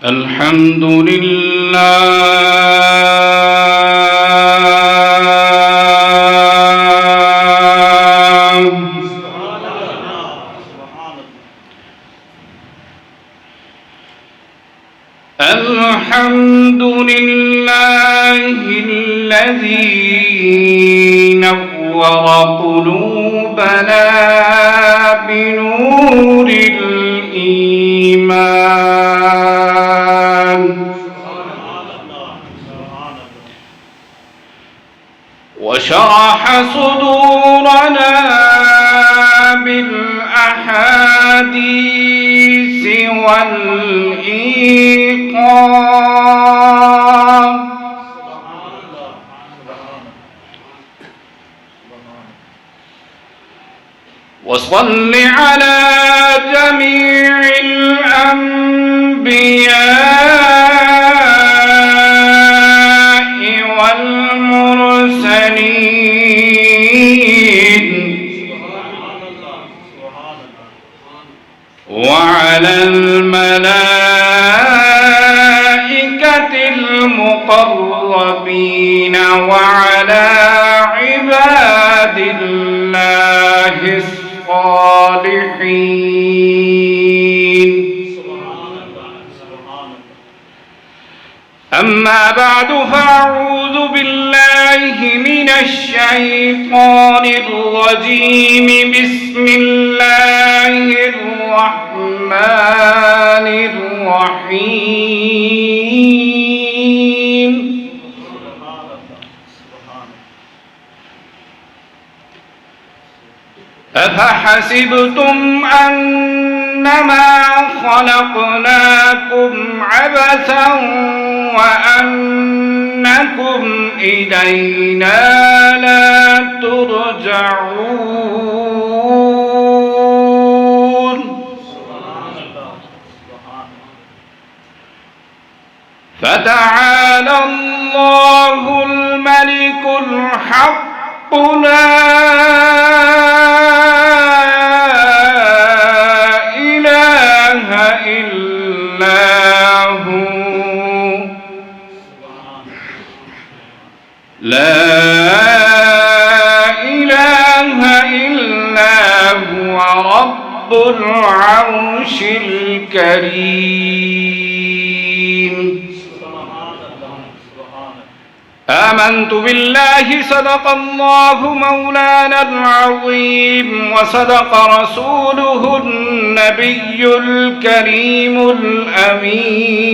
الحمد لله الذي نور قلوبنا بنور الإيمان وشرح صدورنا بالأحاديث والإيقاظ وصل على جميع الأنبياء والمرسلين وعلى الملائكة المقربين وعلى عباد الله الصالحين. أما بعد فأعوذ بالله من الشيطان الرجيم. بسم الله الرحمن الرحيم. أفحسبتم أنما خلقناكم عبثا وأنكم إلينا لا ترجعون. فتعالى الله الملك الحق لا إله إلا هو. لا إله إلا هو رب العرش الكريم. آمنت بالله صدق الله مولانا العظيم وصدق رسوله النبي الكريم الأمين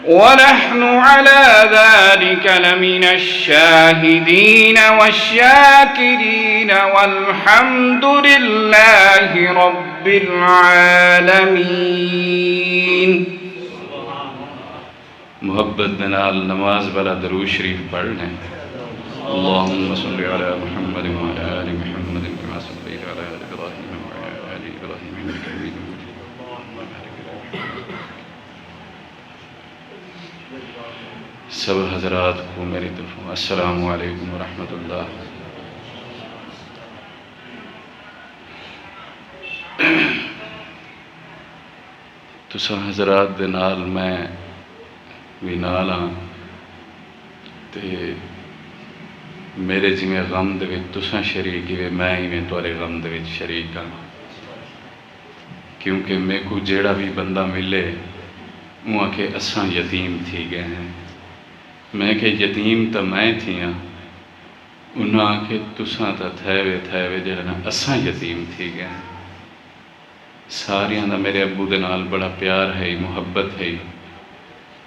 ونحن على ذلك لمن الشاهدين والشاكرين والحمد لله رب العالمين. محبت نال نماز والا درود شریف پڑھ لیں. اللہم صلی علی محمد وعلی آل محمد كما صلیت علی آل ابراہیم وعلی آل ابراہیم انک حمید مجید. سب حضرات کو میری طرف السلام علیکم ورحمۃ اللہ. تساں حضرات دے نال میں بھی نال ہاں تے میرے جویں غم دے وچ تساں شریک ہوئے میں ایویں تہاڈے غم دے وچ شریک ہاں. کیونکہ میں کو جیڑا بھی بندہ ملے وہ آکھے اساں یتیم تھی گئے ہیں. میں کہ یتیم تو میں تھی ہاں. انہاں آکھے تساں تو تھے وے جڑا نا اساں یتیم تھی گئے ہیں. ساریاں دا میرے ابو دے نال بڑا پیار ہے محبت ہے.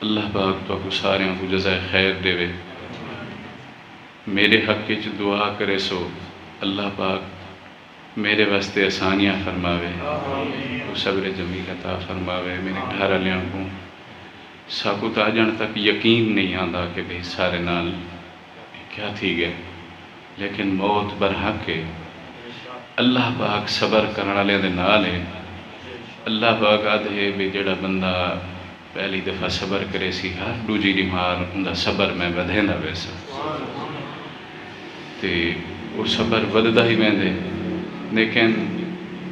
اللہ پاک تو کو ساریاں کو جزائے خیر دے وے. میرے حق وچ دعا کرے سو اللہ پاک میرے واسطے آسانیاں فرماوے, صبر جمیل عطا فرماوے. میرے گھر والیاں کو ساکو تا جان تک یقین نہیں آندا کہ بھئی سارے نال کیا تھی گئے, لیکن موت برحق ہے. اللہ پاک صبر کرنے والے دے نال ہے. اللہ پاک آدھے بھی جڑا بندہ پہلی دفعہ صبر کرے سی ہر دوجی دی مار اندہ صبر میں بدھیندا ویسا تے وہ صبر بدھدا ہی میں دے. لیکن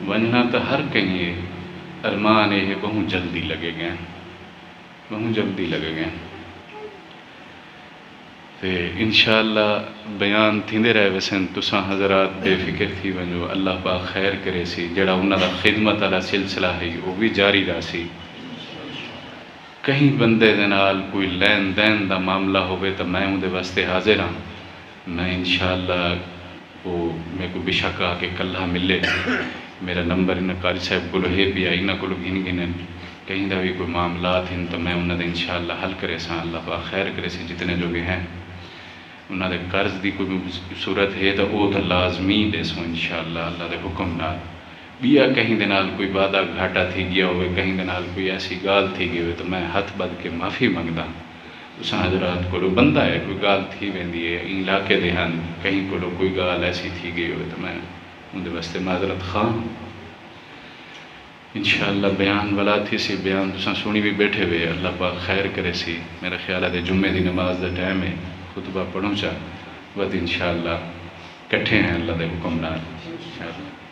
ونجنا تو ہر کہیں ہے ارمان یہ بہت جلدی لگے گئے، بہت جلدی لگے گئے تے انشاءاللہ بیان تھیندے رہے ویسن تساں حضرات بے فکر تھی ونجو، اللہ پاک خیر کرے سی، جڑا انہاں دا خدمت والا سلسلہ ہے وہ بھی جاری رہا سی۔ کہیں بندے دے نال کوئی لین دین دا معاملہ ہوئے تو میں ان دے واسطے حاضر ہاں، میں انشاءاللہ وہ میں کو بشک آ کے کلہ ملے، میرا نمبر انہاں قاری صاحب کو ہے بھی آئی، انہاں کو گھن گھنن کہیں دا بھی کوئی معاملات ہیں تو میں انہاں دے انشاءاللہ حل کرے ساں، اللہ پاک خیر کرے سی جتنے جو بھی ہیں، انہاں دے قرض دی کوئی صورت ہے تو وہ تو لازمی دے سو انشاءاللہ اللہ دے حکم نال، بیا کہیں دے نال کوئی وعدہ گھاٹا تھی گیا ہوئے، کہیں دے نال کوئی ایسی گال تھی گئی ہوئے تو میں ہاتھ بد کے معافی منگدا، تساں حضرات کو بندہ ہے کوئی گال تھی ویندی ہے علاقے دے ہن کہیں کو کوئی گال ایسی تھی گئی ہوئے تو میں ان دے واسطے معذرت خواہ انشاءاللہ۔ بیان والا تھی سی بیان تساں سنی بھی بیٹھے ہوئے، اللہ پاک خیر کرے سی، میرا خیال ہے جمعے دی نماز دا ٹائم ہے، خطبہ پڑھوں چاہ ود انشاءاللہ کٹھے ہیں اللہ دے حکم نال انشاءاللہ۔